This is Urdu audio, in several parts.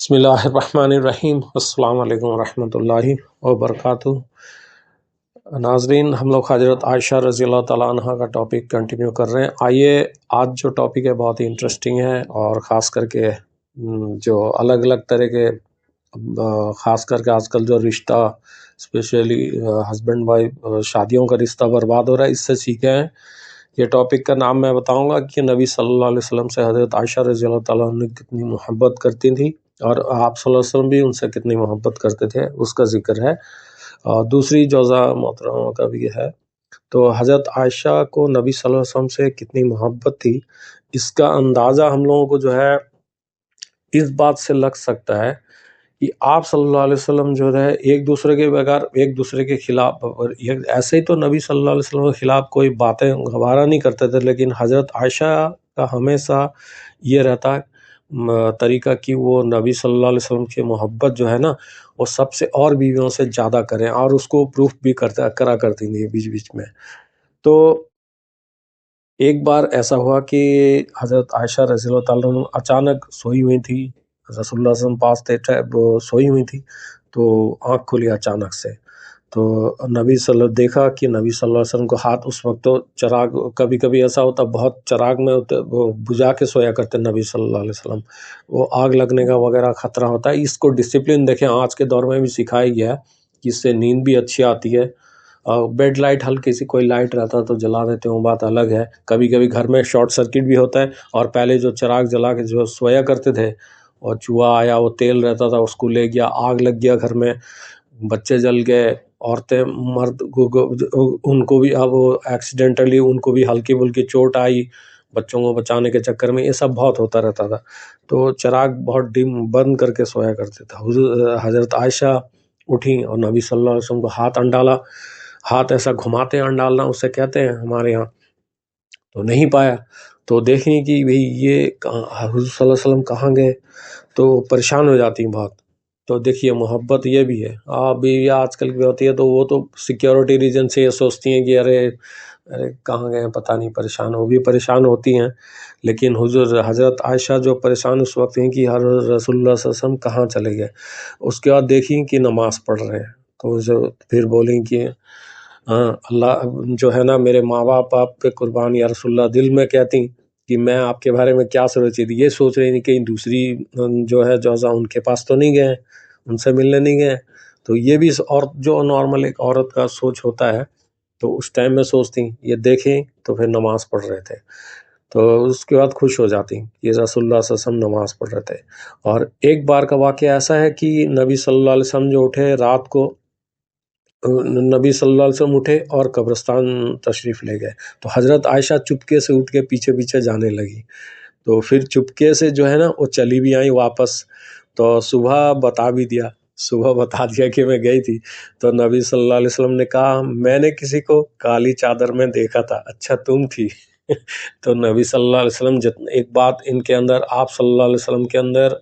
بسم اللہ الرحمن الرحیم۔ السلام علیکم ورحمۃ اللہ وبرکاتہ۔ ناظرین، ہم لوگ حضرت عائشہ رضی اللہ تعالیٰ عنہ کا ٹاپک کنٹینیو کر رہے ہیں۔ آئیے، آج جو ٹاپک ہے بہت ہی انٹرسٹنگ ہے، اور خاص کر کے جو الگ الگ طرح کے خاص کر کے آج کل جو رشتہ اسپیشلی ہسبینڈ وائف شادیوں کا رشتہ برباد ہو رہا ہے، اس سے سیکھے ہیں۔ یہ ٹاپک کا نام میں بتاؤں گا کہ نبی صلی اللہ علیہ وسلم سے حضرت عائشہ رضی اللہ تعالیٰ عنہ کتنی محبت کرتی تھی، اور آپ صلی اللہ علیہ وسلم بھی ان سے کتنی محبت کرتے تھے، اس کا ذکر ہے۔ اور دوسری جوزہ محترمہ کا بھی ہے۔ تو حضرت عائشہ کو نبی صلی اللہ علیہ وسلم سے کتنی محبت تھی، اس کا اندازہ ہم لوگوں کو جو ہے اس بات سے لگ سکتا ہے کہ آپ صلی اللہ علیہ وسلم جو ہے ایک دوسرے کے بغیر ایک دوسرے کے خلاف، ایسے ہی تو نبی صلی اللہ علیہ وسلم کے خلاف کوئی باتیں گوارا نہیں کرتے تھے، لیکن حضرت عائشہ کا ہمیشہ یہ رہتا طریقہ کہ وہ نبی صلی اللہ علیہ وسلم کی محبت جو ہے نا، وہ سب سے اور بیویوں سے زیادہ کریں، اور اس کو پروف بھی کرا کرتی تھی بیچ بیچ میں۔ تو ایک بار ایسا ہوا کہ حضرت عائشہ رضی اللہ تعالیٰ عنہ اچانک سوئی ہوئی تھی، رسول اللہ صلی اللہ علیہ وسلم پاس تھے، وہ سوئی ہوئی تھی، تو آنکھ کھلی اچانک سے، تو نبی صلی اللہ علیہ وسلم دیکھا کہ نبی صلی اللہ علیہ وسلم کو ہاتھ، اس وقت تو چراغ، کبھی کبھی ایسا ہوتا بہت چراغ میں ہوتے، وہ بجھا کے سویا کرتے نبی صلی اللہ علیہ وسلم، وہ آگ لگنے کا وغیرہ خطرہ ہوتا ہے۔ اس کو ڈسپلن دیکھیں آج کے دور میں بھی سکھایا گیا ہے کہ اس سے نیند بھی اچھی آتی ہے۔ بیڈ لائٹ ہلکی سی کوئی لائٹ رہتا تو جلا دیتے ہیں، وہ بات الگ ہے۔ کبھی کبھی گھر میں شارٹ سرکٹ بھی ہوتا ہے، اور پہلے جو چراغ جلا کے جو سویا کرتے تھے، اور چوہا آیا، وہ تیل رہتا تھا اس کو لے گیا، آگ لگ گیا گھر میں، بچے جل گئے، عورتیں مرد ان کو بھی اب ایکسیڈنٹلی ان کو بھی ہلکی پھلکی چوٹ آئی بچوں کو بچانے کے چکر میں، یہ سب بہت ہوتا رہتا تھا۔ تو چراغ بہت ڈم بند کر کے سویا کرتے تھے۔ حضرت عائشہ اٹھی اور نبی صلی اللہ علیہ وسلم کو ہاتھ انڈالا، ہاتھ ایسا گھماتے ہیں، انڈالنا اسے کہتے ہیں ہمارے ہاں، تو نہیں پایا۔ تو دیکھیں کہ بھئی یہ حضور صلی اللہ علیہ وسلم کہاں گئے، تو پریشان ہو جاتی ہیں بہت۔ تو دیکھیے محبت یہ بھی ہے، بیوی آج کل کی ہوتی ہے تو وہ تو سیکیورٹی ریزن سے یہ سوچتی ہیں کہ ارے کہاں گئے پتہ نہیں، پریشان، وہ بھی پریشان ہوتی ہیں۔ لیکن حضرت عائشہ جو پریشان اس وقت ہیں کہ رسول اللہ صلی اللہ علیہ وسلم کہاں چلے گئے۔ اس کے بعد دیکھیں کہ نماز پڑھ رہے ہیں، تو پھر بولیں کہ اللہ جو ہے نا، میرے ماں باپ آپ پہ قربان یا رسول اللہ، دل میں کہتی کہ میں آپ کے بارے میں کیا سوچ رہی تھی، یہ سوچ رہی تھی کہ دوسری جو ہے جوزہ ان کے پاس تو نہیں گئے، ان سے ملنے نہیں گئے۔ تو یہ بھی اور جو نارمل ایک عورت کا سوچ ہوتا ہے، تو اس ٹائم میں سوچتی یہ دیکھیں، تو پھر نماز پڑھ رہے تھے، تو اس کے بعد خوش ہو جاتی کہ رسول اللہ صلی اللہ علیہ وسلم نماز پڑھ رہے تھے۔ اور ایک بار کا واقعہ ایسا ہے کہ نبی صلی اللہ علیہ وسلم جو اٹھے رات کو، نبی صلی اللہ علیہ وسلم اٹھے اور قبرستان تشریف لے گئے، تو حضرت عائشہ چپکے سے اٹھ کے پیچھے پیچھے جانے لگی، تو پھر چپکے سے جو ہے نا وہ چلی بھی آئیں واپس۔ تو صبح بتا دیا کہ میں گئی تھی، تو نبی صلی اللہ علیہ وسلم نے کہا میں نے کسی کو کالی چادر میں دیکھا تھا، اچھا تم تھی۔ تو نبی صلی اللہ علیہ وسلم ایک بات ان کے اندر، آپ صلی اللہ علیہ وسلم کے اندر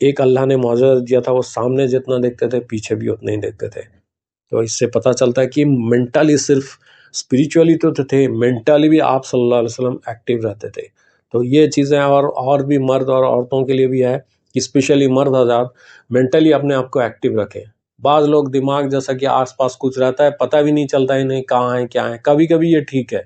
ایک اللہ نے معجزہ دیا تھا، وہ سامنے جتنا دیکھتے تھے پیچھے بھی اتنا ہی دیکھتے تھے۔ تو اس سے پتہ چلتا ہے کہ مینٹلی، صرف اسپریچولی تو تھے، مینٹلی بھی آپ صلی اللہ علیہ وسلم ایکٹیو رہتے تھے۔ تو یہ چیزیں اور بھی مرد اور عورتوں کے لیے بھی ہے کہ اسپیشلی مرد حضرات مینٹلی اپنے آپ کو ایکٹیو رکھیں۔ بعض لوگ دماغ جیسا کہ آس پاس کچھ رہتا ہے، پتہ بھی نہیں چلتا ہے نہیں کہاں ہیں کیا ہیں، کبھی کبھی یہ ٹھیک ہے،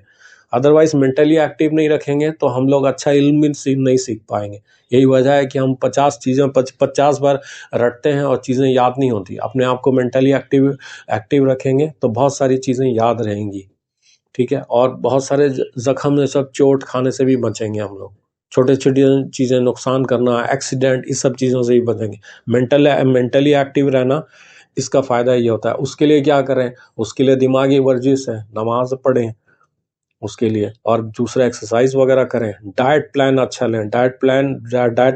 ادروائز مینٹلی ایکٹیو نہیں رکھیں گے تو ہم لوگ اچھا علم بھی نہیں سیکھ پائیں گے۔ یہی وجہ ہے کہ ہم 50 بار رٹتے ہیں اور چیزیں یاد نہیں ہوتی۔ اپنے آپ کو مینٹلی ایکٹیو رکھیں گے تو بہت ساری چیزیں یاد رہیں گی، ٹھیک ہے، اور بہت سارے زخم میں سب چوٹ کھانے سے بھی بچیں گے ہم لوگ، چھوٹے چھوٹی چیزیں نقصان کرنا، ایکسیڈنٹ، اس سب چیزوں سے بھی بچیں گے۔ مینٹلی ایکٹیو رہنا، اس کا فائدہ یہ ہوتا ہے۔ اس کے لیے کیا کریں؟ اس کے لیے دماغی ورزش ہے، نماز پڑھیں اس کے لیے، اور دوسرا ایکسرسائز وغیرہ کریں، ڈائٹ پلان اچھا لیں، ڈائٹ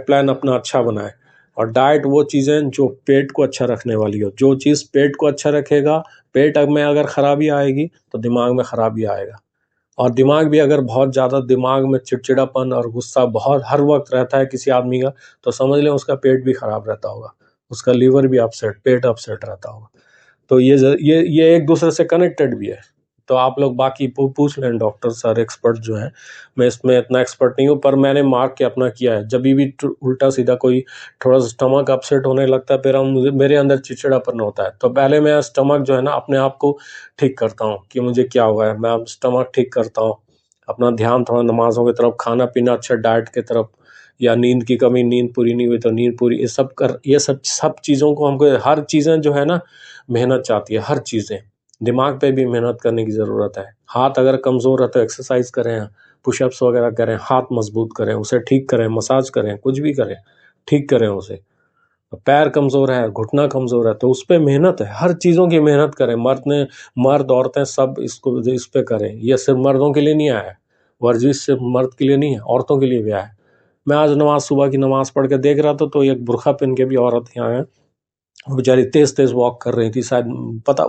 پلان اپنا اچھا بنائیں، اور ڈائٹ وہ چیزیں جو پیٹ کو اچھا رکھنے والی ہو۔ جو چیز پیٹ کو اچھا رکھے گا، پیٹ میں اگر خرابی آئے گی تو دماغ میں خرابی آئے گا، اور دماغ بھی اگر بہت زیادہ دماغ میں چڑچڑاپن اور غصہ بہت ہر وقت رہتا ہے کسی آدمی کا، تو سمجھ لیں اس کا پیٹ بھی خراب رہتا ہوگا، اس کا لیور بھی اپسیٹ، پیٹ اپسیٹ رہتا ہوگا۔ تو یہ ایک دوسرے سے کنیکٹڈ بھی ہے۔ تو آپ لوگ باقی پوچھ لیں ڈاکٹر سر ایکسپرٹ جو ہیں، میں اس میں اتنا ایکسپرٹ نہیں ہوں، پر میں نے مارک کے اپنا کیا ہے. جب بھی الٹا سیدھا کوئی تھوڑا سا اسٹمک اپسیٹ ہونے لگتا ہے، پھر میرے اندر چڑچڑاپن ہوتا ہے، تو پہلے میں اسٹمک جو ہے نا اپنے آپ کو ٹھیک کرتا ہوں کہ مجھے کیا ہوا ہے. میں اب اسٹمک ٹھیک کرتا ہوں، اپنا دھیان تھوڑا نمازوں کی طرف، کھانا پینا اچھا ڈائٹ کی طرف، یا نیند کی کمی، نیند پوری نہیں ہوئی تو نیند پوری، یہ سب چیزوں کو ہم کو، ہر چیزیں جو ہے نا محنت چاہتی ہے، ہر چیزیں. دماغ پہ بھی محنت کرنے کی ضرورت ہے. ہاتھ اگر کمزور ہے تو ایکسرسائز کریں، پش اپس وغیرہ کریں، ہاتھ مضبوط کریں، اسے ٹھیک کریں، مساج کریں، کچھ بھی کریں، ٹھیک کریں اسے. پیر کمزور ہے، گھٹنا کمزور ہے تو اس پہ محنت ہے، ہر چیزوں کی محنت کریں. مرد عورتیں سب اس پہ کریں. یہ صرف مردوں کے لیے نہیں آیا ہے، ورزش صرف مرد کے لیے نہیں ہے، عورتوں کے لیے بھی آیا ہے. میں آج صبح کی نماز پڑھ کے دیکھ رہا تھا تو ایک برقع پہن کے بھی عورت یہاں ہے، وہ بیچاری تیز تیز واک کر رہی تھی. شاید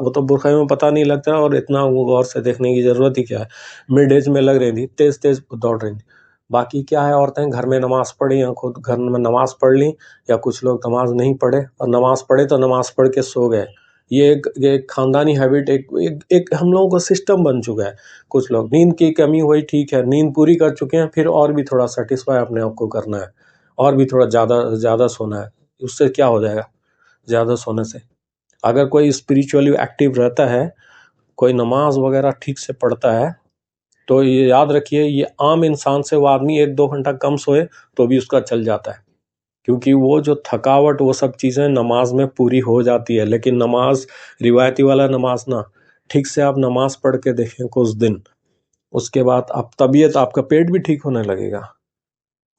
وہ تو برقعے میں پتہ نہیں لگتا، اور اتنا وہ غور سے دیکھنے کی ضرورت ہی کیا ہے، مڈ ایج میں لگ رہی تھی، تیز تیز دوڑ رہی تھی. باقی کیا ہے، عورتیں گھر میں نماز پڑھی، یا خود گھر میں نماز پڑھ لیں، یا کچھ لوگ نماز نہیں پڑھے، اور نماز پڑھے تو نماز پڑھ کے سو گئے. یہ ایک خاندانی ہیبٹ، ایک ہم لوگوں کا سسٹم بن چکا ہے. کچھ لوگ نیند کی کمی ہوئی، ٹھیک ہے، نیند پوری کر چکے ہیں، پھر اور بھی تھوڑا سیٹسفائی اپنے آپ کو کرنا ہے، اور بھی تھوڑا زیادہ سونا ہے. اس سے کیا ہو جائے گا زیادہ سونے سے؟ اگر کوئی اسپریچولی ایکٹیو رہتا ہے، کوئی نماز وغیرہ ٹھیک سے پڑھتا ہے، تو یہ یاد رکھیے، یہ عام انسان سے وہ آدمی 1-2 گھنٹہ کم سوئے تو بھی اس کا چل جاتا ہے، کیونکہ وہ جو تھکاوٹ، وہ سب چیزیں نماز میں پوری ہو جاتی ہے. لیکن نماز، روایتی والا نماز نہ، ٹھیک سے آپ نماز پڑھ کے دیکھیں کچھ دن، اس کے بعد آپ طبیعت، آپ کا پیٹ بھی ٹھیک ہونے لگے گا،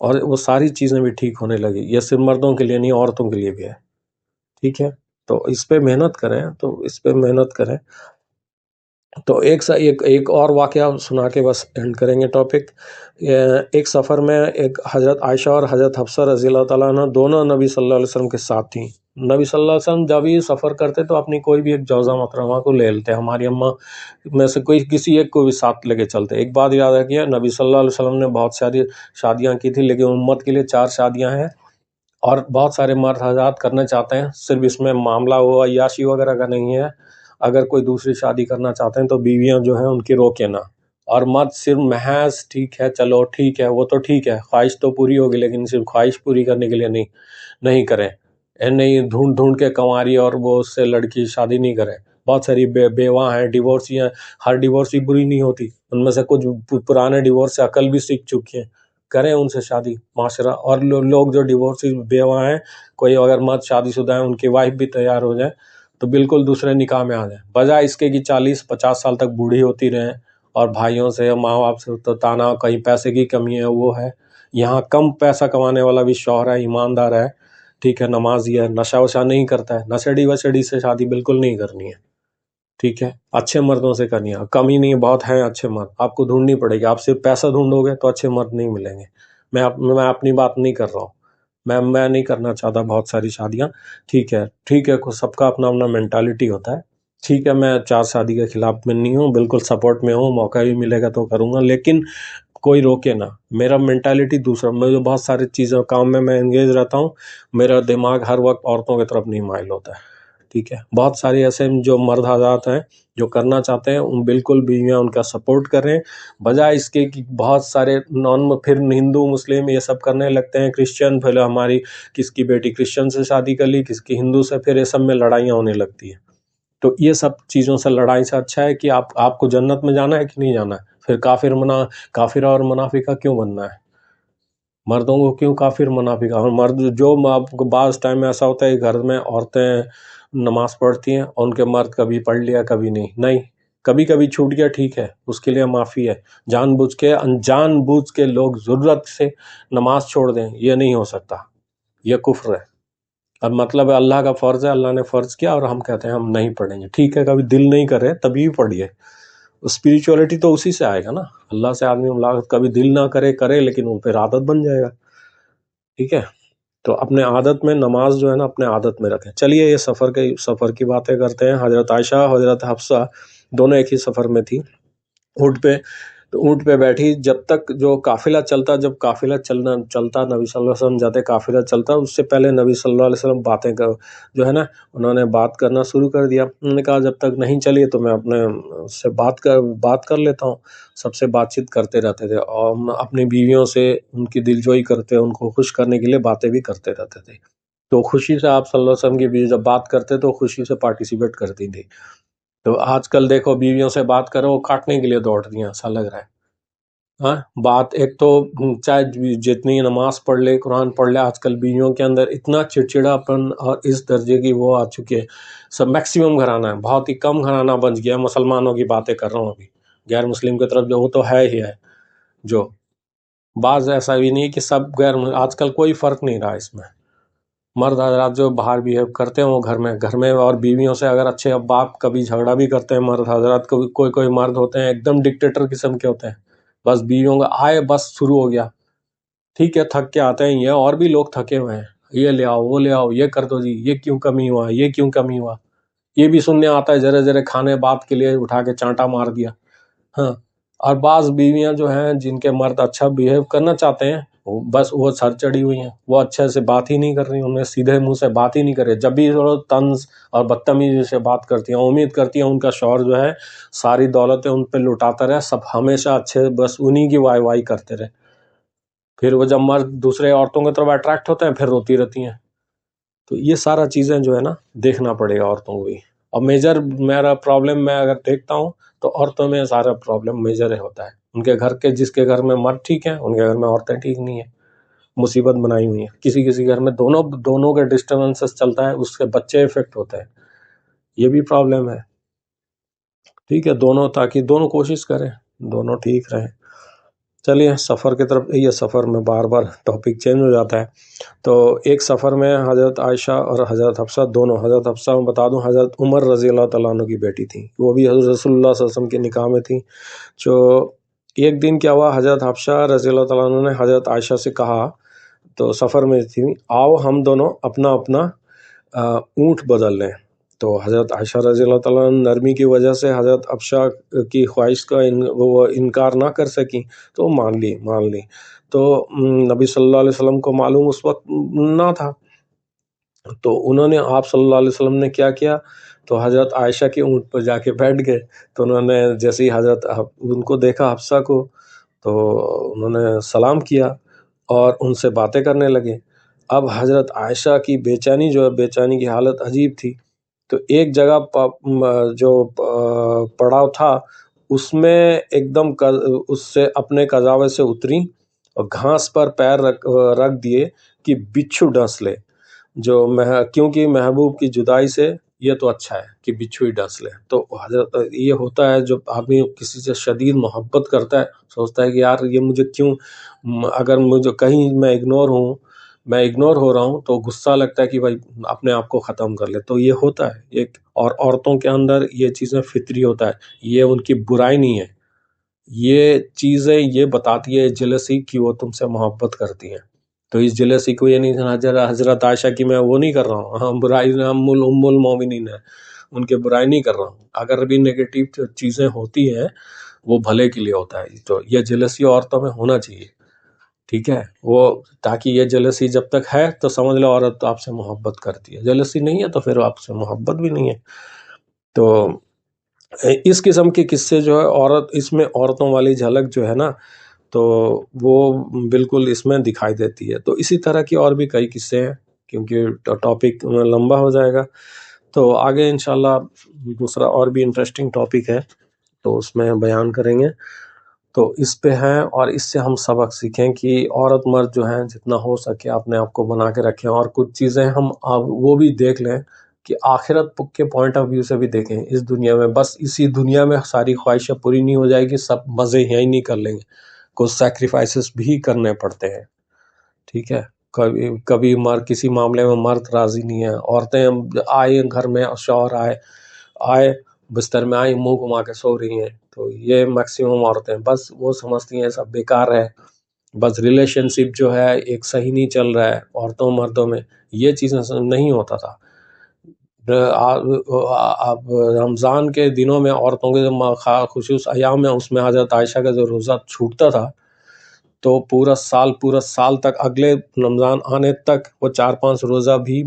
اور وہ ساری چیزیں بھی ٹھیک ہونے لگی. یہ صرف مردوں کے لیے نہیں، عورتوں کے لیے بھی ہے. ٹھیک ہے، تو اس پہ محنت کریں. تو ایک اور واقعہ سنا کے بس اینڈ کریں گے ٹاپک. ایک سفر میں ایک حضرت عائشہ اور حضرت حفصہ رضی اللہ تعالیٰ عنہ دونوں نبی صلی اللہ علیہ وسلم کے ساتھ تھیں. نبی صلی اللہ علیہ وسلم جب ہی سفر کرتے تو اپنی کوئی بھی ایک جوزہ محترمہ کو لے لیتے، ہماری اماں میں سے کسی ایک کو بھی ساتھ لے کے چلتے. ایک بات یاد رکھیے، نبی صلی اللہ علیہ وسلم نے بہت ساری شادیاں کی تھی، لیکن امت کے لیے 4 شادیاں ہیں، اور بہت سارے مرد حضرات کرنا چاہتے ہیں. صرف اس میں معاملہ وہ عیاشی وغیرہ کا نہیں ہے. اگر کوئی دوسری شادی کرنا چاہتے ہیں تو بیویاں جو ہیں ان کی روکے نہ، اور مرد صرف محض ٹھیک ہے، چلو ٹھیک ہے، وہ تو ٹھیک ہے، خواہش تو پوری ہوگی، لیکن صرف خواہش پوری کرنے کے لیے نہیں کریں. نہیں ڈھونڈ کے کنواری اور وہ اس سے لڑکی شادی نہیں کریں. بہت ساری بیواں ہیں، ڈیورسی ہیں، ہر ڈیورسی بری نہیں ہوتی، ان میں سے کچھ پرانے ڈیورس سے عقل بھی سیکھ چکی ہیں، کریں ان سے شادی. معاشرہ اور لوگ جو ڈیورسی بیواں ہیں، کوئی اگر مرد شادی شدہ ہیں، ان کی وائف بھی تیار ہو جائے تو بالکل دوسرے نکاح میں آ جائیں، بجائے اس کے کہ 40-50 سال تک بوڑھی ہوتی رہیں، اور بھائیوں سے، ماں باپ سے تو تانا، کہیں پیسے کی کمی ہے، وہ ہے. یہاں کم پیسہ کمانے والا بھی شوہر ہے، ایماندار ہے، ٹھیک ہے، نمازی ہے، نشہ وشہ نہیں کرتا ہے، نشیڑی وشیڑی سے شادی بالکل نہیں کرنی ہے. ٹھیک ہے، اچھے مردوں سے کرنی ہے. کمی نہیں، بہت ہیں اچھے مرد، آپ کو ڈھونڈنی پڑے گی. آپ صرف پیسہ ڈھونڈو گے تو اچھے مرد نہیں ملیں گے. میں اپنی بات نہیں کر رہا ہوں، میں نہیں کرنا چاہتا بہت ساری شادیاں. ٹھیک ہے، سب کا اپنا اپنا مینٹالٹی ہوتا ہے. ٹھیک ہے، میں 4 شادی کے خلاف میں نہیں ہوں، بالکل سپورٹ میں ہوں، موقع بھی ملے گا تو کروں گا، لیکن کوئی روکے نہ. میرا مینٹالٹی دوسرا، میں بہت ساری چیزوں کام میں انگیج رہتا ہوں، میرا دماغ ہر وقت عورتوں کی طرف نہیں مائل ہوتا ہے. ٹھیک ہے، بہت سارے ایسے جو مرد حضرات ہیں جو کرنا چاہتے ہیں، ان بالکل بیویاں ان کا سپورٹ کریں، بجائے اس کے کہ بہت سارے پھر ہندو مسلم یہ سب کرنے لگتے ہیں، کرسچن، پہلے ہماری کس کی بیٹی کرسچن سے شادی کر لی، کس کی ہندو سے، پھر یہ سب میں لڑائیاں ہونے لگتی ہیں. تو یہ سب چیزوں سے لڑائی سے اچھا ہے کہ آپ کو جنت میں جانا ہے کہ نہیں جانا ہے. پھر کافر اور منافقہ کیوں بننا ہے؟ مردوں کو کیوں کافر منافقہ؟ اور مرد جو آپ کو بعض ٹائم میں ایسا ہوتا ہے گھر میں عورتیں نماز پڑھتی ہیں، ان کے مرد کبھی پڑھ لیا کبھی نہیں، کبھی چھوٹ گیا، ٹھیک ہے، اس کے لیے معافی ہے. جان بوجھ کے لوگ ضرورت سے نماز چھوڑ دیں، یہ نہیں ہو سکتا، یہ کفر ہے. اب مطلب اللہ کا فرض ہے، اللہ نے فرض کیا اور ہم کہتے ہیں ہم نہیں پڑھیں گے. ٹھیک ہے، کبھی دل نہیں کرے تبھی پڑھیے. اسپریچولیٹی تو اسی سے آئے گا نا، اللہ سے آدمی ملاقات، کبھی دل نہ کرے لیکن وہ پھر عادت بن جائے گا. ٹھیک ہے، تو اپنے عادت میں نماز جو ہے نا اپنے عادت میں رکھیں. چلیے یہ سفر کی باتیں کرتے ہیں. حضرت عائشہ، حضرت حفصہ دونوں ایک ہی سفر میں تھی. اونٹ پہ تو اونٹ پہ بیٹھی، جب تک جو قافلہ چلتا، جب قافلہ چلتا نبی صلی اللہ علیہ وسلم جاتے، قافلہ چلتا، اس سے پہلے نبی صلی اللہ علیہ وسلم باتیں جو ہے نا انہوں نے بات کرنا شروع کر دیا. انہوں نے کہا جب تک نہیں چلی تو میں اپنے سے بات کر لیتا ہوں. سب سے بات چیت کرتے رہتے تھے، اور اپنی بیویوں سے ان کی دلجوئی کرتے، ان کو خوش کرنے کے لیے باتیں بھی کرتے رہتے تھے. تو خوشی سے آپ صلی اللہ علیہ وسلم کی بیوی جب بات کرتے تو خوشی سے پارٹیسپیٹ کرتی تھی. تو آج کل دیکھو بیویوں سے بات کرو، وہ کاٹنے کے لیے دوڑتی ہیں، ایسا لگ رہا ہے. ہاں بات ایک تو چاہے جتنی نماز پڑھ لے، قرآن پڑھ لے، آج کل بیویوں کے اندر اتنا چڑچڑاپن اور اس درجے کی وہ آ چکی ہے. سب میکسیمم گھرانہ ہے، بہت ہی کم گھرانہ بچ گیا. مسلمانوں کی باتیں کر رہا ہوں ابھی، غیر مسلم کی طرف جو وہ تو ہے ہی ہے. جو بعض ایسا بھی نہیں کہ سب آج کل کوئی فرق نہیں رہا اس میں. مرد حضرات جو باہر بیہیو کرتے ہیں وہ گھر میں اور بیویوں سے اگر اچھے، اب باپ کبھی جھگڑا بھی کرتے ہیں مرد حضرات، کوئی مرد ہوتے ہیں ایک دم ڈکٹیٹر قسم کے ہوتے ہیں، بس بیویوں کا آئے بس شروع ہو گیا. ٹھیک ہے تھک کے آتے ہیں یہ، اور بھی لوگ تھکے ہوئے ہیں، یہ لے آؤ وہ لے آؤ، یہ کر دو جی، یہ کیوں کمی ہوا، یہ کیوں کمی ہوا. یہ بھی سننے آتا ہے ذرے ذرے کھانے بات کے لیے اٹھا کے چانٹا مار دیا. ہاں اور بعض بیویاں جو ہیں جن کے مرد اچھا بیہیو کرنا چاہتے ہیں، بس وہ سر چڑھی ہوئی ہیں، وہ اچھے سے بات ہی نہیں کر رہی، انہیں سیدھے منہ سے بات ہی نہیں کرے. جب بھی طنز اور بدتمیزی سے بات کرتی ہیں، امید کرتی ہیں ان کا شوہر جو ہے ساری دولتیں ان پہ لٹاتا رہے، سب ہمیشہ اچھے بس انہی کی وائی وائی کرتے رہے. پھر وہ جب مرد دوسرے عورتوں کی طرف اٹریکٹ ہوتے ہیں پھر روتی رہتی ہیں. تو یہ سارا چیزیں جو ہے نا دیکھنا پڑے گا عورتوں کو بھی. اور میجر میرا پرابلم میں اگر دیکھتا ہوں تو عورتوں میں سارا پرابلم میجر ہوتا ہے. ان کے گھر کے جس کے گھر میں مرد ٹھیک ہیں ان کے گھر میں عورتیں ٹھیک نہیں ہیں، مصیبت بنائی ہوئی ہیں. کسی گھر میں دونوں کے ڈسٹربنسز چلتا ہے، اس کے بچے افیکٹ ہوتے ہیں، یہ بھی پرابلم ہے. ٹھیک ہے دونوں، تاکہ دونوں کوشش کریں دونوں ٹھیک رہیں. چلیے سفر کی طرف، یہ سفر میں بار بار ٹاپک چینج ہو جاتا ہے. تو ایک سفر میں حضرت عائشہ اور حضرت حفصہ دونوں، حضرت حفصہ میں بتا دوں حضرت عمر رضی اللہ تعالیٰ عنہ کی بیٹی تھیں، وہ بھی حضرت رسول اللہ صلی اللہ علیہ وسلم کے نکاح میں تھیں. جو ایک دن کیا ہوا، حضرت حفصہ رضی اللہ تعالیٰ عنہ نے حضرت عائشہ سے کہا، تو سفر میں تھی، آؤ ہم دونوں اپنا اونٹ بدل لیں. تو حضرت عائشہ رضی اللہ تعالیٰ عنہ نرمی کی وجہ سے حضرت حفصہ کی خواہش کا وہ انکار نہ کر سکیں، تو مان لی. تو نبی صلی اللہ علیہ وسلم کو معلوم اس وقت نہ تھا، تو انہوں نے آپ صلی اللہ علیہ وسلم نے کیا کیا، تو حضرت عائشہ کے اونٹ پر جا کے بیٹھ گئے. تو انہوں نے جیسے ہی ان کو دیکھا حفصہ کو، تو انہوں نے سلام کیا اور ان سے باتیں کرنے لگے. اب حضرت عائشہ کی بے چینی کی حالت عجیب تھی. تو ایک جگہ جو پڑاؤ تھا اس میں ایک دم اس سے اپنے قضاوت سے اتری اور گھاس پر پیر رکھ دیے کہ بچھو ڈس لے. کیونکہ محبوب کی جدائی سے یہ تو اچھا ہے کہ بچھو ہی ڈس لے. تو حضرت یہ ہوتا ہے جب آدمی کسی سے شدید محبت کرتا ہے، سوچتا ہے کہ یار یہ مجھے کیوں، اگر مجھے کہیں میں اگنور ہو رہا ہوں تو غصہ لگتا ہے کہ بھائی اپنے آپ کو ختم کر لے. تو یہ ہوتا ہے اور عورتوں کے اندر یہ چیزیں فطری ہوتا ہے، یہ ان کی برائی نہیں ہے، یہ چیزیں یہ بتاتی ہے جلسی کہ وہ تم سے محبت کرتی ہیں. تو اس جلسی کو یہ نہیں، حضرت عائشہ کی میں وہ نہیں کر رہا ہوں، برائی ام المومنین ہے، ان کے برائی نہیں کر رہا ہوں. اگر بھی نیگیٹو چیزیں ہوتی ہیں وہ بھلے کے لیے ہوتا ہے. تو یہ جلسی عورتوں میں ہونا چاہیے، ٹھیک ہے، وہ تاکہ یہ جلسی جب تک ہے تو سمجھ لو عورت آپ سے محبت کرتی ہے، جلسی نہیں ہے تو پھر آپ سے محبت بھی نہیں ہے. تو اس قسم کے قصے جو ہے اس میں عورتوں والی جھلک جو ہے نا، تو وہ بالکل اس میں دکھائی دیتی ہے. تو اسی طرح کی اور بھی کئی قصے ہیں، کیونکہ ٹاپک لمبا ہو جائے گا. تو آگے انشاءاللہ دوسرا اور بھی انٹرسٹنگ ٹاپک ہے تو اس میں بیان کریں گے. تو اس پہ ہیں، اور اس سے ہم سبق سیکھیں کہ عورت مرد جو ہیں جتنا ہو سکے اپنے آپ کو بنا کے رکھیں، اور کچھ چیزیں ہم وہ بھی دیکھ لیں کہ آخرت کے پوائنٹ آف ویو سے بھی دیکھیں. اس دنیا میں بس اسی دنیا میں ساری خواہشیں پوری نہیں ہو جائے گی، سب مزے یہیں نہیں کر لیں گے، کچھ سیکریفائسز بھی کرنے پڑتے ہیں. ٹھیک ہے، کبھی کسی معاملے میں مرد راضی نہیں ہے، عورتیں آئے گھر میں، شوہر آئے بستر میں آئی منہ گھما کے سو رہی ہیں. تو یہ میکسیمم عورتیں بس وہ سمجھتی ہیں سب بیکار ہے، بس ریلیشن شپ جو ہے ایک صحیح نہیں چل رہا ہے عورتوں مردوں میں. یہ چیزیں نہیں ہوتا تھا. اب رمضان کے دنوں میں عورتوں کے جو خصوص ایام میں اس میں حضرت عائشہ کا جو روزہ چھوٹتا تھا تو پورا سال تک اگلے رمضان آنے تک وہ 4-5 روزہ بھی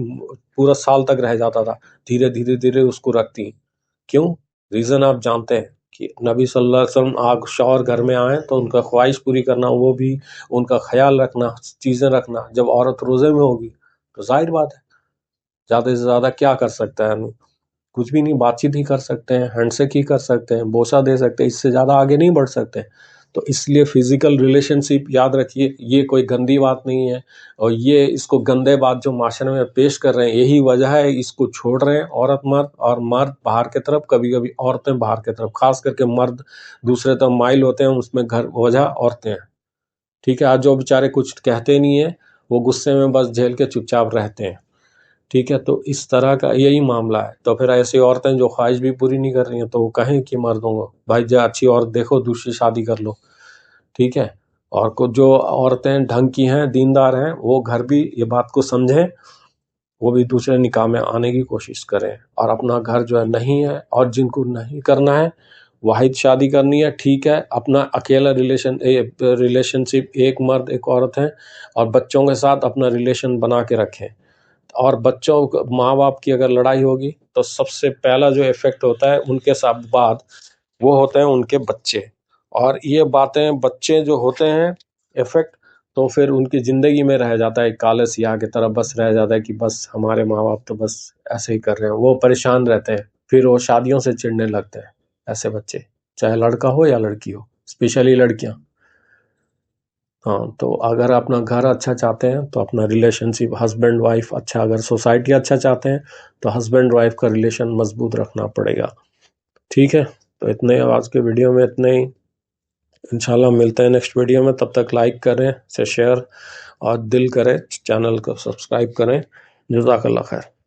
پورا سال تک رہ جاتا تھا. دھیرے اس کو رکھتی. کیوں؟ ریزن آپ جانتے ہیں کہ نبی صلی اللہ علیہ وسلم شوہر گھر میں آئیں تو ان کا خواہش پوری کرنا، وہ بھی ان کا خیال رکھنا، چیزیں رکھنا. جب عورت روزے میں ہوگی تو ظاہر بات ہے زیادہ سے زیادہ کیا کر سکتا ہے آدمی؟ کچھ بھی نہیں. بات چیت ہی کر سکتے ہیں، ہینڈ شیک ہی کر سکتے ہیں، بوسہ دے سکتے ہیں، اس سے زیادہ آگے نہیں بڑھ سکتے. تو اس لیے فزیکل ریلیشن شپ یاد رکھیے یہ کوئی گندی بات نہیں ہے، اور یہ اس کو گندے بات جو معاشرے میں پیش کر رہے ہیں یہی وجہ ہے اس کو چھوڑ رہے ہیں. عورت مرد، اور مرد باہر کی طرف، کبھی کبھی عورتیں باہر کی طرف، خاص کر کے مرد دوسرے طرف مائل ہوتے ہیں. اس میں گھر وجہ عورتیں ہیں. ٹھیک ہے. آج جو بیچارے کچھ کہتے نہیں ہیں وہ غصے میں بس جھیل کے چپ چاپ رہتے ہیں. ٹھیک ہے. تو اس طرح کا یہی معاملہ ہے. تو پھر ایسی عورتیں جو خواہش بھی پوری نہیں کر رہی ہیں تو وہ کہیں کہ مردوں کو بھائی جا اچھی عورت دیکھو دوسری شادی کر لو. ٹھیک ہے. اور کچھ جو عورتیں ڈھنگ کی ہیں، دیندار ہیں، وہ گھر بھی یہ بات کو سمجھیں، وہ بھی دوسرے نکاح میں آنے کی کوشش کریں. اور اپنا گھر جو ہے نہیں ہے، اور جن کو نہیں کرنا ہے واحد شادی کرنی ہے ٹھیک ہے، اپنا اکیلا ریلیشن شپ ایک مرد ایک عورت ہے، اور بچوں کے ساتھ اپنا ریلیشن بنا کے رکھیں. اور بچوں ماں باپ کی اگر لڑائی ہوگی تو سب سے پہلا جو ایفیکٹ ہوتا ہے ان کے ساتھ بعد وہ ہوتے ہیں ان کے بچے. اور یہ باتیں بچے جو ہوتے ہیں ایفیکٹ تو پھر ان کی زندگی میں رہ جاتا ہے کالے سیاہ کی طرح، بس رہ جاتا ہے کہ بس ہمارے ماں باپ تو بس ایسے ہی کر رہے ہیں. وہ پریشان رہتے ہیں، پھر وہ شادیوں سے چڑھنے لگتے ہیں ایسے بچے، چاہے لڑکا ہو یا لڑکی ہو، اسپیشلی لڑکیاں. ہاں. تو اگر اپنا گھر اچھا چاہتے ہیں تو اپنا ریلیشن شپ ہسبینڈ وائف اچھا، اگر سوسائٹی اچھا چاہتے ہیں تو ہسبینڈ وائف کا ریلیشن مضبوط رکھنا پڑے گا. ٹھیک ہے. تو اتنے آج کے ویڈیو میں اتنے ہی. انشاءاللہ ملتے ہیں نیکسٹ ویڈیو میں. تب تک لائک کریں، اسے شیئر اور دل کریں، چینل کو سبسکرائب کریں. جزاک اللہ خیر.